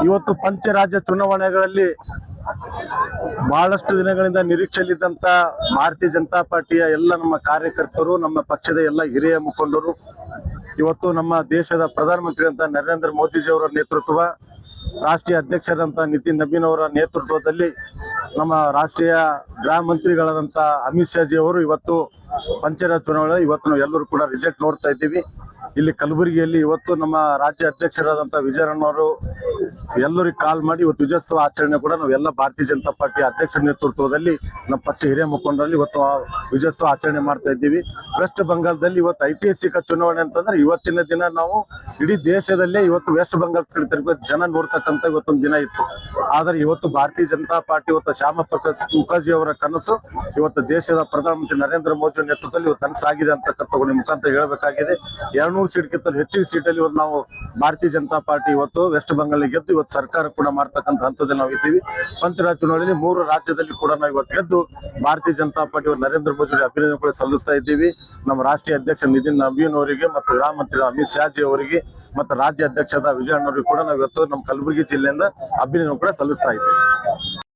ಇವತ್ತು ಪಂಚರಾಜ್ಯ ಚುನಾವಣೆಗಳಲ್ಲಿ ಬಹಳಷ್ಟು ದಿನಗಳಿಂದ ನಿರೀಕ್ಷೆಯಲ್ಲಿದ್ದಂತ ಭಾರತೀಯ ಜನತಾ ಪಾರ್ಟಿಯ ಎಲ್ಲ ನಮ್ಮ ಕಾರ್ಯಕರ್ತರು, ನಮ್ಮ ಪಕ್ಷದ ಎಲ್ಲ ಹಿರಿಯ ಮುಖಂಡರು ಇವತ್ತು ನಮ್ಮ ದೇಶದ ಪ್ರಧಾನಮಂತ್ರಿ ಅಂತ ನರೇಂದ್ರ ಮೋದಿಜಿಯವರ ನೇತೃತ್ವ, ರಾಷ್ಟ್ರೀಯ ಅಧ್ಯಕ್ಷರಂತ ನಿತಿನ್ ನಬೀನ್ ಅವರ ನೇತೃತ್ವದಲ್ಲಿ ನಮ್ಮ ರಾಷ್ಟ್ರೀಯ ಗೃಹ ಮಂತ್ರಿಗಳಾದಂಥ ಅಮಿತ್ ಶಾಜಿ ಅವರು ಇವತ್ತು ಪಂಚರಾಜ್ಯ ಚುನಾವಣೆ ಇವತ್ತು ನಾವು ಎಲ್ಲರೂ ಕೂಡ ರಿಸಲ್ಟ್ ನೋಡ್ತಾ ಇದ್ದೀವಿ. ಇಲ್ಲಿ ಕಲಬುರಗಿಯಲ್ಲಿ ಇವತ್ತು ನಮ್ಮ ರಾಜ್ಯ ಅಧ್ಯಕ್ಷರಾದಂಥ ವಿಜಯರಣ್ಣವರು ಎಲ್ಲರಿಗೆ ಕಾಲ್ ಮಾಡಿ ಇವತ್ತು ವಿಜಯೋತ್ಸವ ಆಚರಣೆ ಕೂಡ ನಾವೆಲ್ಲ ಭಾರತೀಯ ಜನತಾ ಪಾರ್ಟಿ ಅಧ್ಯಕ್ಷರ ನೇತೃತ್ವದಲ್ಲಿ ನಮ್ಮ ಪಕ್ಷ ಹಿರಿಯ ಮುಖಂಡರಲ್ಲಿ ಇವತ್ತು ವಿಜಯೋತ್ಸವ ಆಚರಣೆ ಮಾಡ್ತಾ ಇದ್ದೀವಿ. ವೆಸ್ಟ್ ಬೆಂಗಾಲ್ದಲ್ಲಿ ಇವತ್ತು ಐತಿಹಾಸಿಕ ಚುನಾವಣೆ ಅಂತಂದ್ರೆ ಇವತ್ತಿನ ದಿನ ನಾವು ಇಡೀ ದೇಶದಲ್ಲೇ ಇವತ್ತು ವೆಸ್ಟ್ ಬೆಂಗಾಲ್ ಕಡೆ ಜನ ನೋಡ್ತಕ್ಕಂಥ ಇವತ್ತೊಂದು ದಿನ ಇತ್ತು. ಆದರೆ ಇವತ್ತು ಭಾರತೀಯ ಜನತಾ ಪಾರ್ಟಿ ಇವತ್ತು ಶ್ಯಾಮ ಪ್ರಸಾದ್ ಮುಖರ್ಜಿ ಅವರ ಕನಸು ಇವತ್ತು ದೇಶದ ಪ್ರಧಾನಮಂತ್ರಿ ನರೇಂದ್ರ ಮೋದಿ ನೇತೃತ್ವದಲ್ಲಿ ಇವತ್ತು ಕನಸಾಗಿದೆ ಅಂತಕ್ಕಂಥ ಮುಖಾಂತರ ಹೇಳಬೇಕಾಗಿದೆ. 200 ಸೀಟ್ಗಿಂತಲೂ ಹೆಚ್ಚಿನ ಸೀಟಲ್ಲಿ ಇವತ್ತು ನಾವು ಭಾರತೀಯ ಜನತಾ ಪಾರ್ಟಿ ಇವತ್ತು ವೆಸ್ಟ್ ಬೆಂಗಾಲ್ ಗೆದ್ದು ಇವತ್ತು ಸರ್ಕಾರ ಕೂಡ ಮಾಡ್ತಕ್ಕಂಥ ಹಂತದಲ್ಲಿ ನಾವು ಇದ್ದೀವಿ. ಪಂಚರಾಜ್ಯ ಚುನಾವಣೆಯಲ್ಲಿ 3 ರಾಜ್ಯದಲ್ಲಿ ಕೂಡ ನಾವು ಇವತ್ತು ಗೆದ್ದು ಭಾರತೀಯ ಜನತಾ ಪಾರ್ಟಿ ನರೇಂದ್ರ ಮೋದಿ ಅಭಿನಂದನೆ ಕೂಡ ಸಲ್ಲಿಸ್ತಾ ಇದ್ದೀವಿ. ನಮ್ಮ ರಾಷ್ಟ್ರೀಯ ಅಧ್ಯಕ್ಷ ನಿತಿನ್ ನಬೀನ್ ಅವರಿಗೆ ಮತ್ತು ಗೃಹ ಮಂತ್ರಿ ಅಮಿತ್ ಶಾಜಿ ಅವರಿಗೆ ಮತ್ತು ರಾಜ್ಯ ಅಧ್ಯಕ್ಷದ ವಿಜಯಣ್ಣವರಿಗೆ ಕೂಡ ನಾವು ಇವತ್ತು ನಮ್ಮ ಕಲಬುರಗಿ ಜಿಲ್ಲೆಯಿಂದ ಅಭಿನಂದನೆ ಕೂಡ ಸಲ್ಲಿಸ್ತಾ ಇದ್ದೀವಿ.